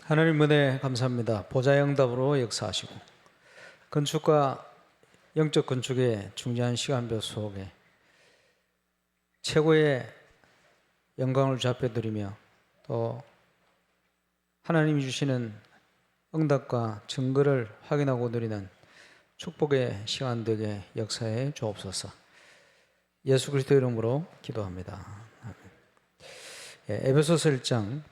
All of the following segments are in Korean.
하나님 은혜 감사합니다. 보좌영답으로 역사하시고 건축과 영적 건축의 중요한 시간표 속에 최고의 영광을 잡혀드리며 또 하나님이 주시는 응답과 증거를 확인하고 누리는 축복의 시간 되게 역사해 주옵소서. 예수 그리스도 이름으로 기도합니다. 아멘. 에베소서 1장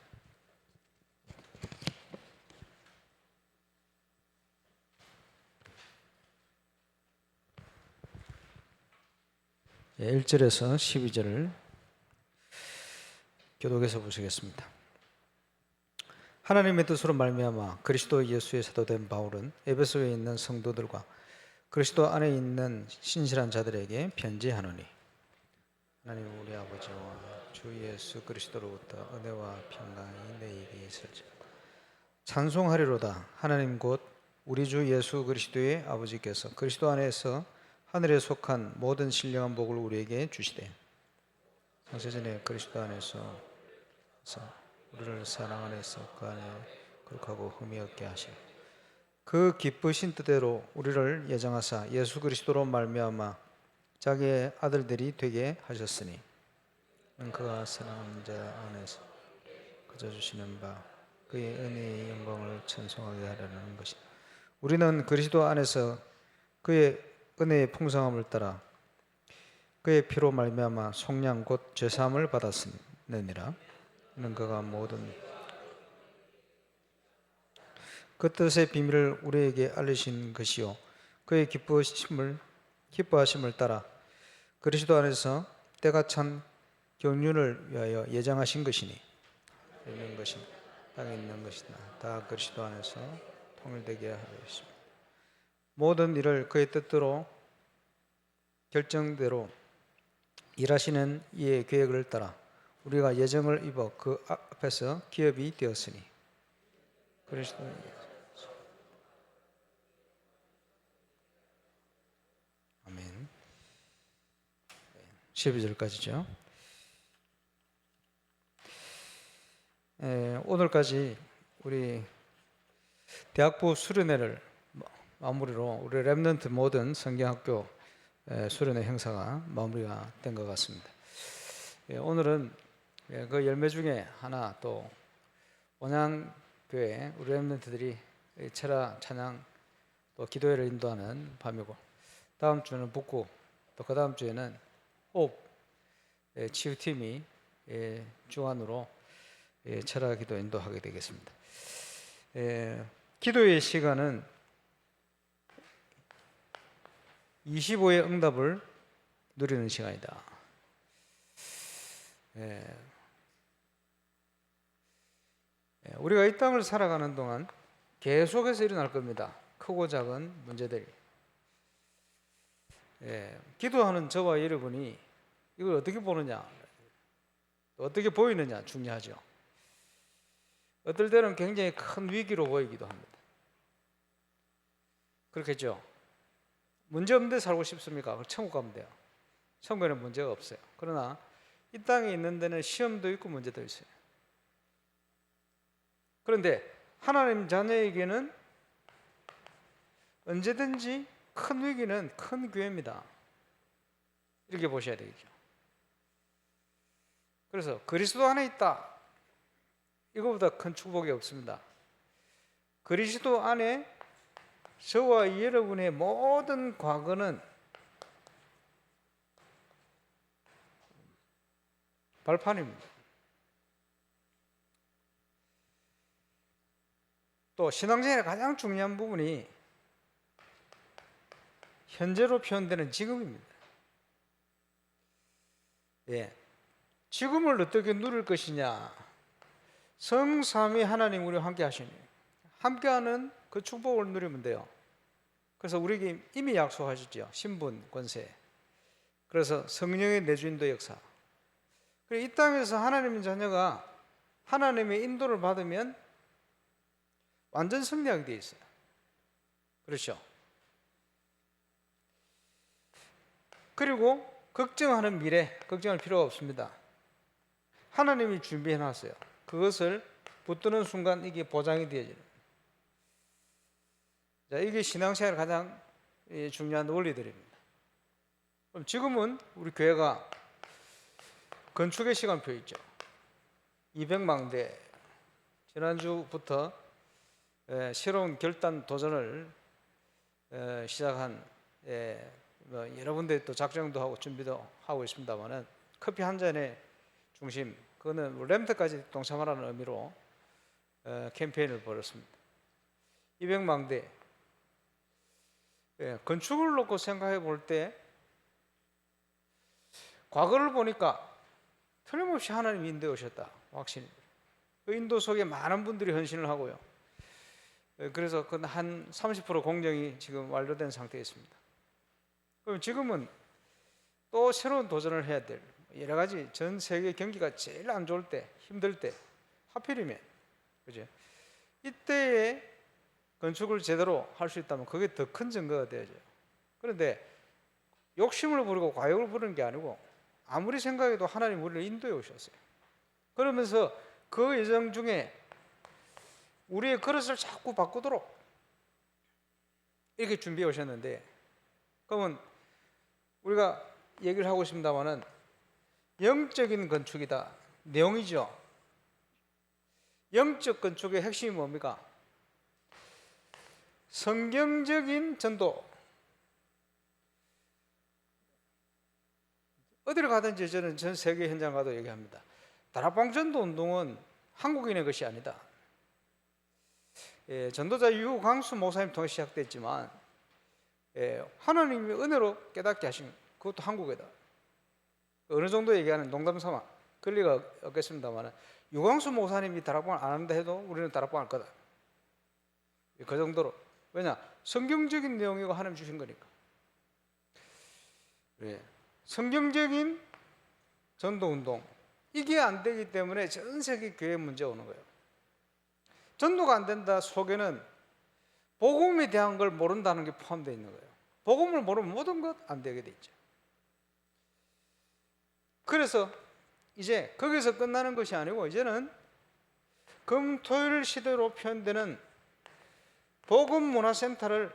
1절에서 12절을 교독해서 보시겠습니다. 하나님의 뜻으로 말미암아 그리스도 예수의 사도된 바울은 에베소에 있는 성도들과 그리스도 안에 있는 신실한 자들에게 편지하노니, 하나님 우리 아버지와 주 예수 그리스도로부터 은혜와 평강이 너희에게 있을지어다. 찬송하리로다. 하나님 곧 우리 주 예수 그리스도의 아버지께서 그리스도 안에서 하늘에 속한 모든 신령한 복을 우리에게 주시되 창세전에 그리스도 안에서 우리를 사랑 안에서 그 안에 거룩하고 흠이 없게 하시고 그 기쁘신 뜻대로 우리를 예정하사 예수 그리스도로 말미암아 자기의 아들들이 되게 하셨으니 그가 사랑하는 자 안에서 그저 주시는 바 그의 은혜의 영광을 찬송하게 하려는 것이다. 우리는 그리스도 안에서 그의 은혜의 풍성함을 따라 그의 피로 말미암아 속량 곧 죄사함을 받았느니라. 이는 그가 모든 그 뜻의 비밀을 우리에게 알리신 것이요 그의 기뻐하심을 따라 그리스도 안에서 때가 찬 경륜을 위하여 예정하신 것이니 있는 것이 땅에 있는 것이다. 다 그리스도 안에서 통일되게 하려 했습니다. 모든 일을 그의 뜻대로 결정대로 일하시는 이의 계획을 따라 우리가 예정을 입어 그 앞에서 기업이 되었으니 그리스도 아멘. 12절까지죠. 오늘까지 우리 대학부 수련회를 마무리로 우리 렘넌트 모든 성경학교 수련회 행사가 마무리가 된 것 같습니다. 오늘은 그 열매 중에 하나, 또 원양교회 우리 렘넌트들이 철야 찬양 또 기도회를 인도하는 밤이고, 다음 주는 북구, 또 그 다음 주에는 호흡 치유팀이 주관으로 철야 기도 인도하게 되겠습니다. 기도의 시간은 25의 응답을 누리는 시간이다. 우리가 이 땅을 살아가는 동안 계속해서 일어날 겁니다. 크고 작은 문제들이. 기도하는 저와 여러분이 이걸 어떻게 보느냐, 어떻게 보이느냐 중요하죠. 어떨 때는 굉장히 큰 위기로 보이기도 합니다. 그렇겠죠. 문제 없는데 살고 싶습니까? 천국 가면 돼요. 천국에는 문제가 없어요. 그러나 이 땅에 있는 데는 시험도 있고 문제도 있어요. 그런데 하나님 자녀에게는 언제든지 큰 위기는 큰 기회입니다. 이렇게 보셔야 되겠죠. 그래서 그리스도 안에 있다, 이거보다 큰 축복이 없습니다. 그리스도 안에 저와 여러분의 모든 과거는 발판입니다. 또 신앙생활의 가장 중요한 부분이 현재로 표현되는 지금입니다. 지금을 어떻게 누릴 것이냐, 성삼위 하나님 우리와 함께 하시니 함께하는 그 축복을 누리면 돼요. 그래서 우리에게 이미 약속하셨죠. 신분, 권세. 그래서 성령의 내주인도 역사. 이 땅에서 하나님의 자녀가 하나님의 인도를 받으면 완전 승리하게 되어 있어요. 그렇죠? 그리고 걱정하는 미래, 걱정할 필요가 없습니다. 하나님이 준비해 놨어요. 그것을 붙드는 순간 이게 보장이 되어지는. 자, 이게 신앙생활 가장 중요한 원리들입니다. 그럼 지금은 우리 교회가 건축의 시간표 있죠. 200망대 지난주부터 새로운 결단 도전을 시작한 여러 군데 또 작정도 하고 준비도 하고 있습니다만은 커피 한 잔의 중심 그거는 램프까지 동참하라는 의미로 캠페인을 벌였습니다. 200망대 건축을 놓고 생각해 볼 때 과거를 보니까 틀림없이 하나님이 인도하셨다 확신입니다. 그 인도 속에 많은 분들이 헌신을 하고요. 그래서 그 한 30% 공정이 지금 완료된 상태에 있습니다. 그럼 지금은 또 새로운 도전을 해야 될 여러 가지 전 세계 경기가 제일 안 좋을 때 힘들 때 하필이면 그죠? 이때에 건축을 제대로 할 수 있다면 그게 더 큰 증거가 되어져요. 그런데 욕심을 부리고 과욕을 부리는 게 아니고 아무리 생각해도 하나님 우리를 인도해 오셨어요. 그러면서 그 예정 중에 우리의 그릇을 자꾸 바꾸도록 이렇게 준비해 오셨는데 그러면 우리가 얘기를 하고 있습니다만은 영적인 건축이다. 내용이죠. 영적 건축의 핵심이 뭡니까? 성경적인 전도. 어디를 가든지 저는 전 세계 현장 가도 얘기합니다. 다락방 전도 운동은 한국인의 것이 아니다. 전도자 유광수 목사님 통해 시작됐지만 하나님이 은혜로 깨닫게 하신 그것도 한국에다. 어느 정도 얘기하는 농담 삼아 그럴 리가 없겠습니다만 유광수 목사님이 다락방을 안 한다 해도 우리는 다락방 할 거다. 그 정도로. 왜냐? 성경적인 내용이고 하나님 주신 거니까. 성경적인 전도운동 이게 안 되기 때문에 전 세계 교회 문제가 오는 거예요. 전도가 안 된다 속에는 복음에 대한 걸 모른다는 게 포함되어 있는 거예요. 복음을 모르면 모든 것 안 되게 돼 있죠. 그래서 이제 거기서 끝나는 것이 아니고 이제는 금토일 시대로 표현되는 복음문화센터를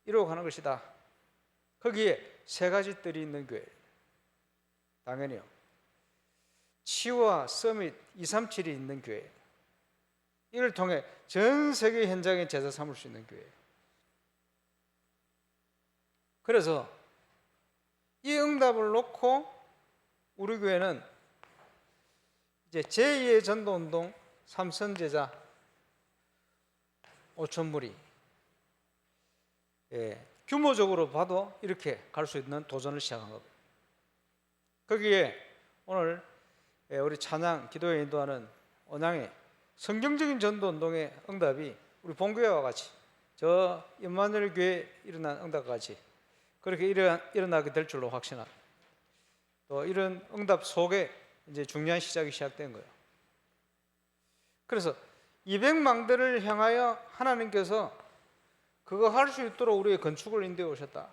이루어가는 것이다. 거기에 세 가지 뜰이 있는 교회. 당연히요. 치유와 서밋 237이 있는 교회. 이를 통해 전 세계 현장에 제자 삼을 수 있는 교회. 그래서 이 응답을 놓고 우리 교회는 이제 제2의 전도운동 삼선제자 5,000무리 규모적으로 봐도 이렇게 갈 수 있는 도전을 시작한 겁니다. 거기에 오늘 우리 찬양 기도에 인도하는 언양의 성경적인 전도운동의 응답이 우리 본교회와 같이 저 임마누엘 교회에 일어난 응답과 같이 그렇게 일어나게 될 줄로 확신합니다. 또 이런 응답 속에 이제 중요한 시작이 시작된 거예요. 그래서 200망대를 향하여 하나님께서 그거 할 수 있도록 우리의 건축을 인도해 오셨다.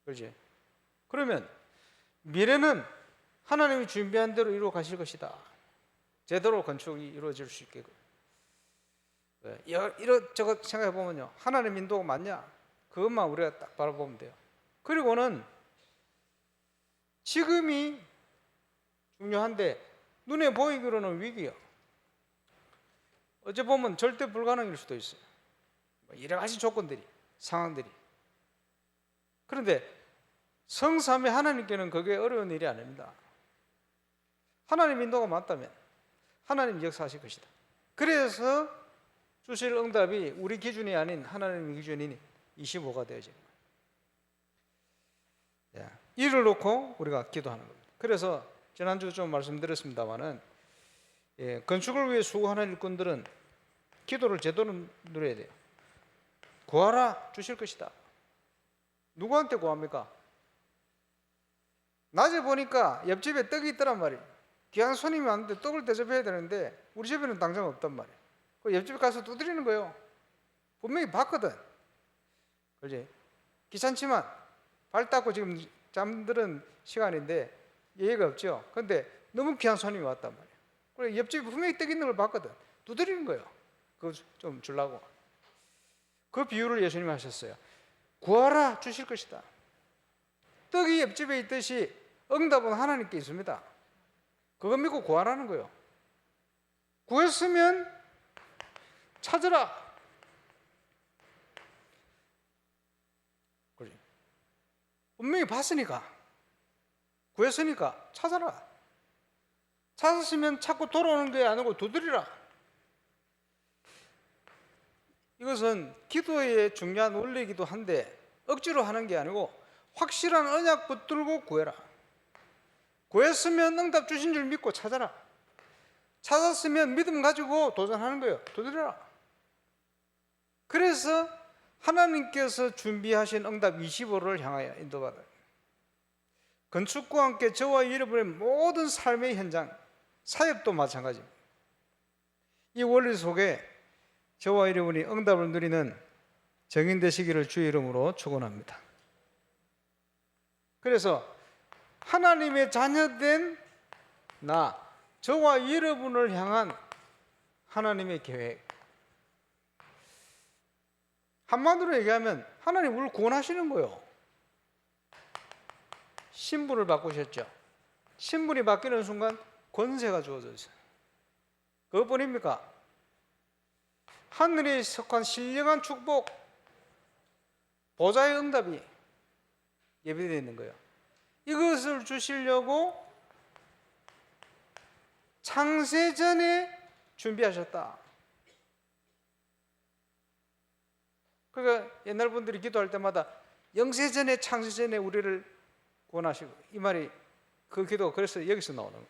그렇지? 그러면 미래는 하나님이 준비한 대로 이루어 가실 것이다. 제대로 건축이 이루어질 수 있게. 이것저것 생각해 보면요, 하나님 인도가 맞냐? 그것만 우리가 딱 바라보면 돼요. 그리고는 지금이 중요한데 눈에 보이기로는 위기요. 어째 보면 절대 불가능일 수도 있어요. 여러 가지 조건들이, 상황들이. 그런데 성삼위 하나님께는 그게 어려운 일이 아닙니다. 하나님 인도가 맞다면 하나님 역사하실 것이다. 그래서 주실 응답이 우리 기준이 아닌 하나님의 기준인 25가 되어지는 거예요. 이를 놓고 우리가 기도하는 겁니다. 그래서 지난주 좀 말씀드렸습니다마는 건축을 위해 수고하는 일꾼들은 기도를 제대로 누려야 돼요. 구하라 주실 것이다. 누구한테 구합니까? 낮에 보니까 옆집에 떡이 있더란 말이에요. 귀한 손님이 왔는데 떡을 대접해야 되는데 우리 집에는 당장 없단 말이에요. 그 옆집에 가서 두드리는 거예요. 분명히 봤거든. 그렇지? 귀찮지만 발 닦고 지금 잠드는 시간인데 예의가 없죠. 근데 너무 귀한 손님이 왔단 말이에요. 그래 옆집에 분명히 떡 있는 걸 봤거든. 두드리는 거예요. 그거 좀 주려고. 그 비유를 예수님이 하셨어요. 구하라 주실 것이다. 떡이 옆집에 있듯이 응답은 하나님께 있습니다. 그거 믿고 구하라는 거예요. 구했으면 찾으라. 그래. 분명히 봤으니까, 구했으니까 찾아라. 찾았으면 찾고 돌아오는 게 아니고 두드리라. 이것은 기도의 중요한 원리이기도 한데 억지로 하는 게 아니고 확실한 언약 붙들고 구해라. 구했으면 응답 주신 줄 믿고 찾아라. 찾았으면 믿음 가지고 도전하는 거예요. 두드려라. 그래서 하나님께서 준비하신 응답 25를 향하여 인도받아요. 건축과 함께 저와 여러분의 모든 삶의 현장, 사역도 마찬가지입니다. 이 원리 속에 저와 여러분이 응답을 누리는 정인 되시기를 주의 이름으로 축원합니다. 그래서 하나님의 자녀된 나, 저와 여러분을 향한 하나님의 계획, 한마디로 얘기하면 하나님 우리를 구원하시는 거예요. 신분을 바꾸셨죠. 신분이 바뀌는 순간 권세가 주어졌어요. 그것뿐입니까? 하늘에 속한 신령한 축복, 보좌의 응답이 예비되어 있는 거예요. 이것을 주시려고 창세전에 준비하셨다. 그러니까 옛날 분들이 기도할 때마다 영세전에 창세전에 우리를 구원하시고, 이 말이 그 기도가 그래서 여기서 나오는 거예요.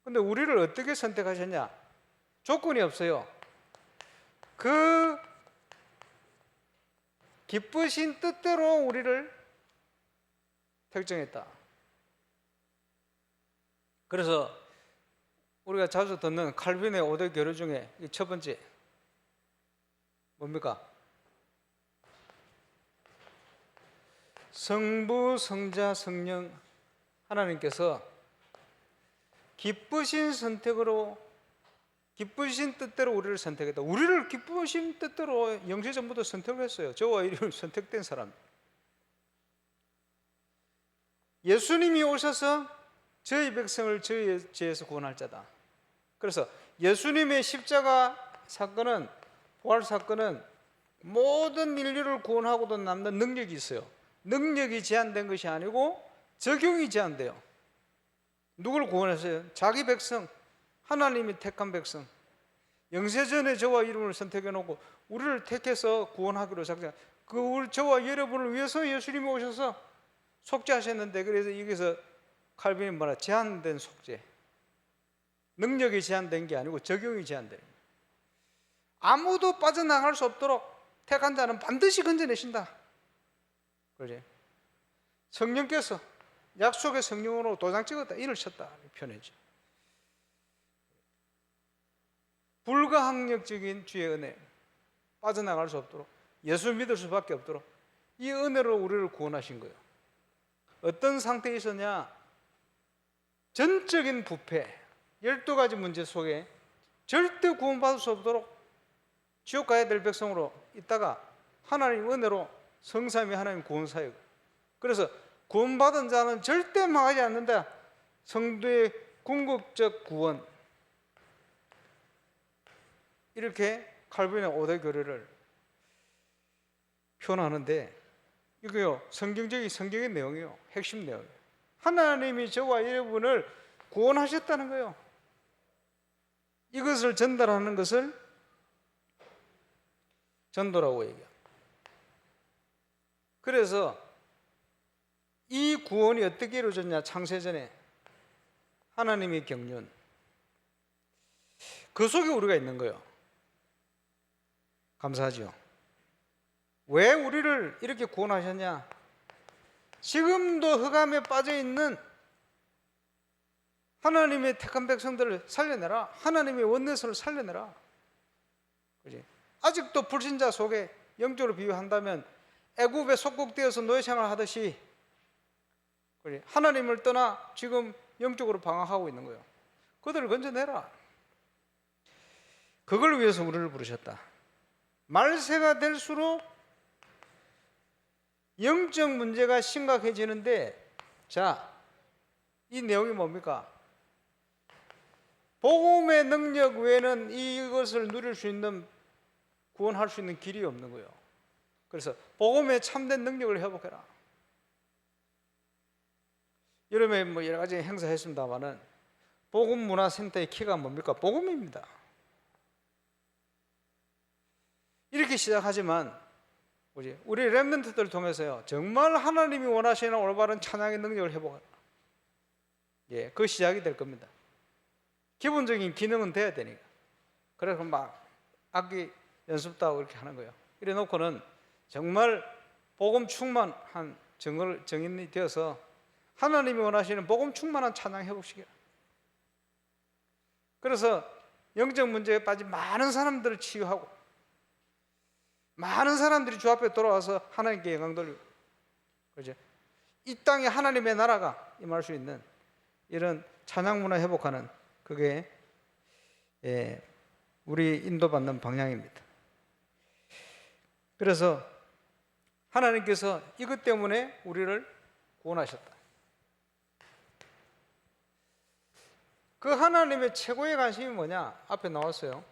근데 우리를 어떻게 선택하셨냐? 조건이 없어요. 그 기쁘신 뜻대로 우리를 택정했다. 그래서 우리가 자주 듣는 칼빈의 5대 교류 중에 첫 번째 뭡니까? 성부, 성자, 성령 하나님께서 기쁘신 선택으로, 기쁘신 뜻대로 우리를 선택했다. 우리를 기쁘신 뜻대로 영세전부터 선택을 했어요. 저와 이를 선택된 사람. 예수님이 오셔서 저희 백성을 저희의 죄에서 구원할 자다. 그래서 예수님의 십자가 사건은, 부활 사건은 모든 인류를 구원하고도 남는 능력이 있어요. 능력이 제한된 것이 아니고 적용이 제한돼요. 누굴 구원했어요? 자기 백성, 하나님이 택한 백성. 영세전에 저와 이름을 선택해 놓고 우리를 택해서 구원하기로 작정. 저와 여러분을 위해서 예수님이 오셔서 속죄하셨는데, 그래서 여기서 칼빈이 뭐라, 제한된 속죄. 능력이 제한된 게 아니고 적용이 제한된. 아무도 빠져나갈 수 없도록 택한 자는 반드시 건져내신다. 그러지? 성령께서 약속의 성령으로 도장 찍었다, 이를 쳤다 표현이죠. 불가항력적인 주의 은혜, 빠져나갈 수 없도록, 예수 믿을 수밖에 없도록 이 은혜로 우리를 구원하신 거예요. 어떤 상태에 있었냐? 전적인 부패, 12가지 문제 속에 절대 구원받을 수 없도록 지옥 가야 될 백성으로 있다가 하나님 은혜로 성삼위 하나님 구원사역. 그래서 구원받은 자는 절대 망하지 않는다. 성도의 궁극적 구원. 이렇게 칼빈의 5대 교리를 표현하는데, 이거요 성경의 내용이에요. 핵심 내용이에요. 하나님이 저와 여러분을 구원하셨다는 거예요. 이것을 전달하는 것을 전도라고 얘기해요. 그래서 이 구원이 어떻게 이루어졌냐? 창세전에 하나님의 경륜, 그 속에 우리가 있는 거예요. 감사하죠. 왜 우리를 이렇게 구원하셨냐? 지금도 흑암에 빠져 있는 하나님의 택한 백성들을 살려내라. 하나님의 원내선을 살려내라. 그지? 아직도 불신자 속에 영적으로 비유한다면 애굽에 속국되어서 노예 생활을 하듯이 그래, 하나님을 떠나 지금 영적으로 방황하고 있는 거예요. 그들을 건져내라. 그걸 위해서 우리를 부르셨다. 말세가 될수록 영적 문제가 심각해지는데, 자, 이 내용이 뭡니까? 복음의 능력 외에는 이것을 누릴 수 있는, 구원할 수 있는 길이 없는 거예요. 그래서 복음의 참된 능력을 회복해라. 여름에 뭐 여러 가지 행사했습니다만은 복음 문화센터의 키가 뭡니까? 복음입니다. 이렇게 시작하지만 우리 렘넌트들을 통해서요, 정말 하나님이 원하시는 올바른 찬양의 능력을 회복하라. 예, 그 시작이 될 겁니다. 기본적인 기능은 돼야 되니까. 그래서 막 악기 연습도 하고 이렇게 하는 거예요. 이래 놓고는 정말 복음 충만한 정인이 되어서 하나님이 원하시는 복음 충만한 찬양 회복시켜라. 그래서 영적 문제에 빠진 많은 사람들을 치유하고, 많은 사람들이 주 앞에 돌아와서 하나님께 영광 돌리고, 그렇죠? 이 땅에 하나님의 나라가 임할 수 있는 이런 찬양 문화 회복하는, 그게 우리 인도받는 방향입니다. 그래서 하나님께서 이것 때문에 우리를 구원하셨다. 그 하나님의 최고의 관심이 뭐냐? 앞에 나왔어요.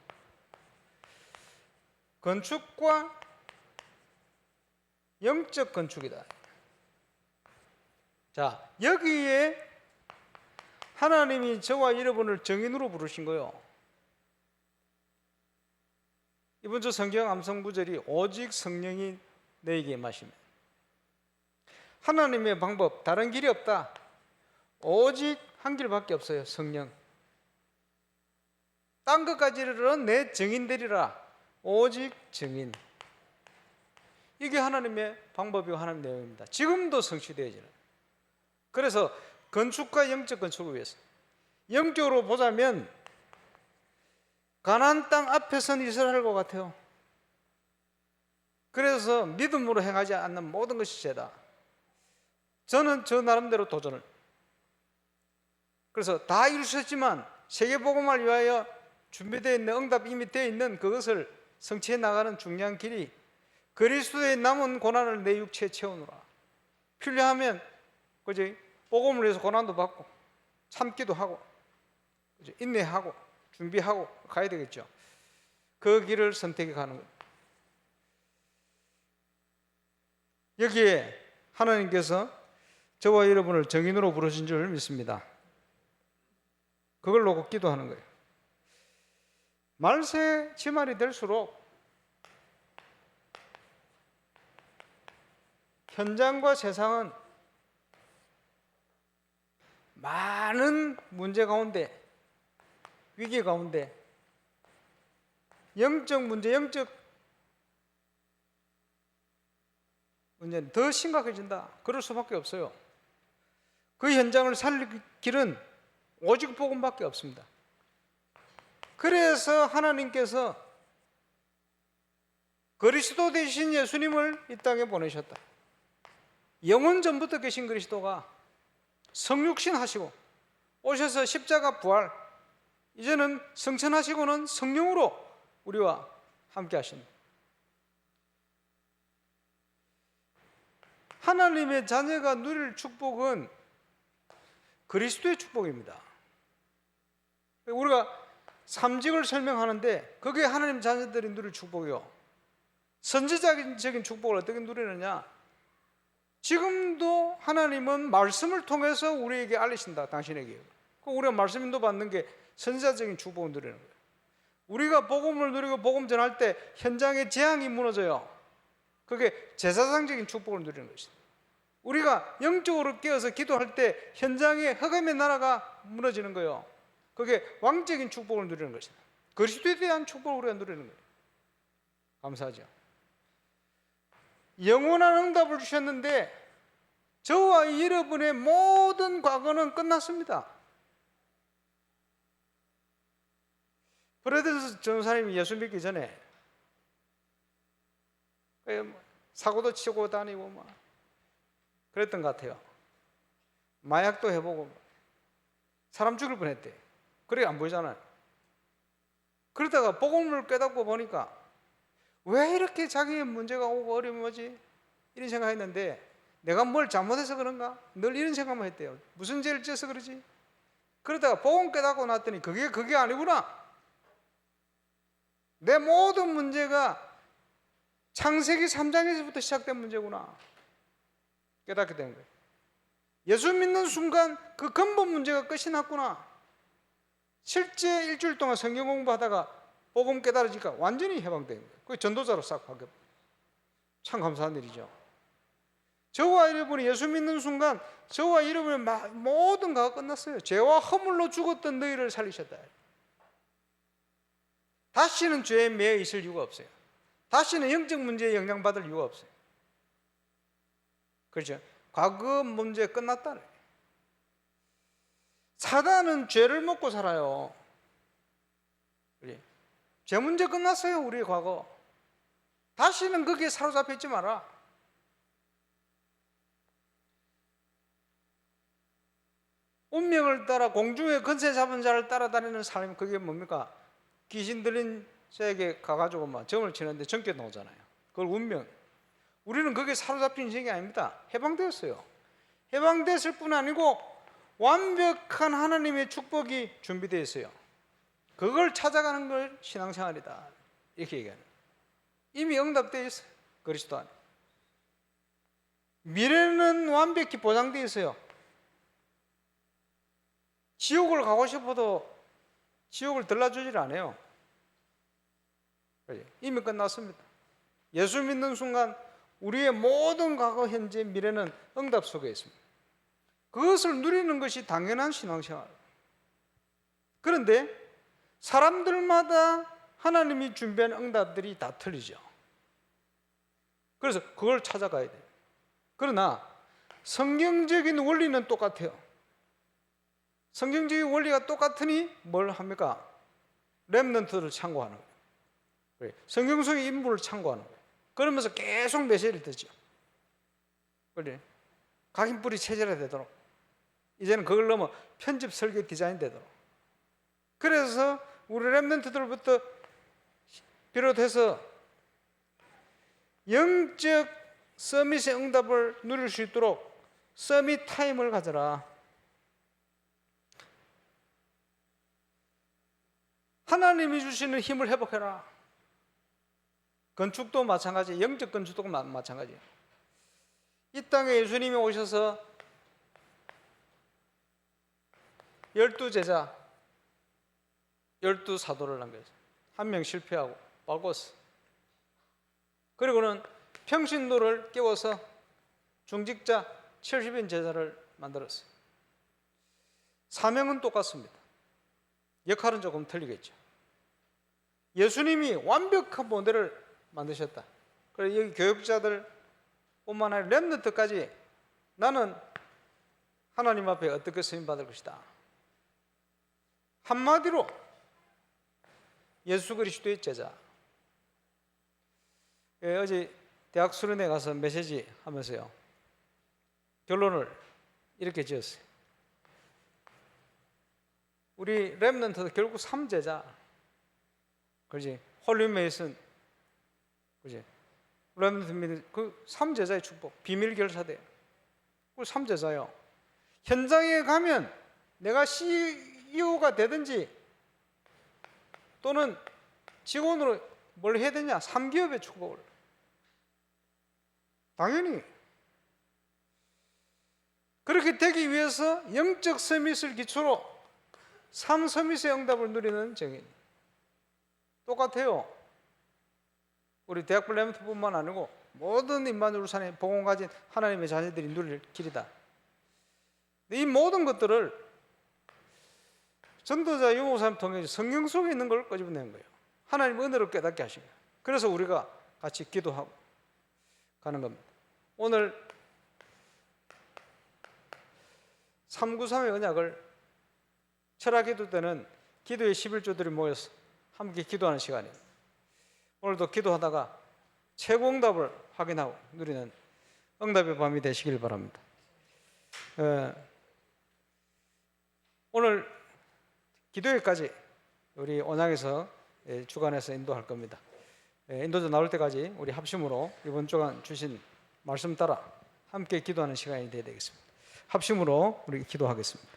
건축과 영적 건축이다. 자, 여기에 하나님이 저와 여러분을 정인으로 부르신 거예요. 이번 주 성경 암송 구절이 오직 성령이 너에게 임하시면, 하나님의 방법 다른 길이 없다. 오직 한 길밖에 없어요. 성령. 딴 것까지는 내 정인 되리라. 오직 정인. 이게 하나님의 방법이고 하나님의 내용입니다. 지금도 성취되어지는. 그래서 건축과 영적 건축을 위해서, 영적으로 보자면 가나안 땅 앞에 선 이스라엘과 같아요. 그래서 믿음으로 행하지 않는 모든 것이 죄다. 저는 저 나름대로 도전을, 그래서 다 이루셨지만 세계복음을 위하여 준비되어 있는, 응답이 이미 되어 있는 그것을 성취해 나가는 중요한 길이 그리스도의 남은 고난을 내 육체에 채우노라. 필요하면 그지, 복음을 위해서 고난도 받고 참기도 하고, 그지, 인내하고 준비하고 가야 되겠죠. 그 길을 선택해 가는 거예요. 여기에 하나님께서 저와 여러분을 정인으로 부르신 줄 믿습니다. 그걸 놓고 기도하는 거예요. 말세 지말이 될수록 현장과 세상은 많은 문제 가운데, 위기 가운데 영적 문제, 영적 문제는 더 심각해진다. 그럴 수밖에 없어요. 그 현장을 살릴 길은 오직 복음밖에 없습니다. 그래서 하나님께서 그리스도 되신 예수님을 이 땅에 보내셨다. 영원 전부터 계신 그리스도가 성육신 하시고 오셔서 십자가 부활, 이제는 성천하시고는 성령으로 우리와 함께 하십니다. 하나님의 자녀가 누릴 축복은 그리스도의 축복입니다. 우리가 삼직을 설명하는데 그게 하나님 자녀들이 누릴 축복이요. 선지자적인 축복을 어떻게 누리느냐? 지금도 하나님은 말씀을 통해서 우리에게 알리신다. 당신에게. 우리가 말씀 인도받는 게 선지자적인 축복을 누리는 거예요. 우리가 복음을 누리고 복음 전할 때 현장의 재앙이 무너져요. 그게 제사장적인 축복을 누리는 것이다. 우리가 영적으로 깨어서 기도할 때 현장에 흑암의 나라가 무너지는 거예요. 그게 왕적인 축복을 누리는 것이다. 그리스도에 대한 축복을 우리가 누리는 거예요. 감사하죠. 영원한 응답을 주셨는데 저와 여러분의 모든 과거는 끝났습니다. 브래드 전사님이 예수 믿기 전에 사고도 치고 다니고 막 그랬던 것 같아요. 마약도 해보고 사람 죽일 뻔했대. 그래 안 보이잖아요. 그러다가 복음을 깨닫고 보니까 왜 이렇게 자기의 문제가 오고 어려움이 오지? 이런 생각했는데 내가 뭘 잘못해서 그런가? 늘 이런 생각만 했대요. 무슨 죄를 지어서 그러지? 그러다가 복음 깨닫고 났더니 그게 아니구나. 내 모든 문제가 창세기 3장에서부터 시작된 문제구나. 깨닫게 된 거예요. 예수 믿는 순간 그 근본 문제가 끝이 났구나. 실제 일주일 동안 성경 공부하다가 복음 깨달으니까 완전히 해방된 거예요. 그 전도자로 싹 바뀌어. 참 감사한 일이죠. 저와 여러분이 예수 믿는 순간 저와 여러분의 모든 가가 끝났어요. 죄와 허물로 죽었던 너희를 살리셨다. 다시는 죄에 매여 있을 이유가 없어요. 다시는 영적 문제에 영향받을 이유가 없어요. 그렇죠? 과거 문제 끝났다. 사단은 죄를 먹고 살아요. 죄 문제 끝났어요. 우리의 과거. 다시는 거기에 사로잡혀 있지 마라. 운명을 따라 공중에 건세 잡은 자를 따라다니는 사람이 그게 뭡니까? 귀신 들린 자에게 가가지고 막 점을 치는데 정죄 나오잖아요. 그걸 운명. 우리는 거기에 사로잡힌 인생이 아닙니다. 해방되었어요. 해방됐을 뿐 아니고 완벽한 하나님의 축복이 준비되어 있어요. 그걸 찾아가는 걸 신앙생활이다. 이렇게 얘기하는. 이미 응답되어 있어요. 그리스도 안에. 미래는 완벽히 보장되어 있어요. 지옥을 가고 싶어도 지옥을 들러주질 않아요. 이미 끝났습니다. 예수 믿는 순간 우리의 모든 과거, 현재, 미래는 응답 속에 있습니다. 그것을 누리는 것이 당연한 신앙생활. 그런데 사람들마다 하나님이 준비한 응답들이 다 틀리죠. 그래서 그걸 찾아가야 돼요. 그러나 성경적인 원리는 똑같아요. 성경적인 원리가 똑같으니 뭘 합니까? 렘넌트를 참고하는 거예요. 성경 속의 인물을 참고하는 거예요. 그러면서 계속 메시지를 듣죠. 그래. 각인뿌리 체질화되도록. 이제는 그걸 넘어 편집 설계 디자인 되도록. 그래서 우리 렘넌트들부터 비롯해서 영적 서밋의 응답을 누릴 수 있도록 서밋 타임을 가져라. 하나님이 주시는 힘을 회복해라. 건축도 마찬가지, 영적 건축도 마찬가지예요. 이 땅에 예수님이 오셔서 12제자, 12사도를 남겼어요. 한 명 실패하고 말고스. 그리고는 평신도를 깨워서 중직자 70인 제자를 만들었어요. 사명은 똑같습니다. 역할은 조금 틀리겠죠. 예수님이 완벽한 모델을 만드셨다. 그래서 여기 교육자들 뿐만 아니라 렘넌트까지 나는 하나님 앞에 어떻게 쓰임받을 것이다. 한마디로 예수 그리스도의 제자. 어제 대학 수련회 가서 메시지 하면서요, 결론을 이렇게 지었어요. 우리 렘넌트도 결국 3제자. 그렇지? 홀리 메이슨, 그렇지? 렘넌트 믿는 그 3제자의 축복, 비밀 결사대. 그 3제자요. 현장에 가면 내가 CEO가 되든지 또는 직원으로 뭘 해야 되냐? 3기업의 축복을. 당연히. 그렇게 되기 위해서 영적 서밋을 기초로 3서밋의 응답을 누리는 정인. 똑같아요. 우리 대학부 렘넌트뿐만 아니고 모든 임마누엘 산에 복음 가진 하나님의 자녀들이 누릴 길이다. 이 모든 것들을 전도자 유목사님 통해 성경 속에 있는 걸 끄집어내는 거예요. 하나님 은혜로 깨닫게 하신 거예요. 그래서 우리가 같이 기도하고 가는 겁니다. 오늘 393의 언약을 철학기도 때는 기도의 11조들이 모여서 함께 기도하는 시간이에요. 오늘도 기도하다가 최고 응답을 확인하고 누리는 응답의 밤이 되시길 바랍니다. 기도회까지 우리 언양에서 주관해서 인도할 겁니다. 인도자 나올 때까지 우리 합심으로 이번 주간 주신 말씀 따라 함께 기도하는 시간이 되어야 되겠습니다. 합심으로 우리 기도하겠습니다.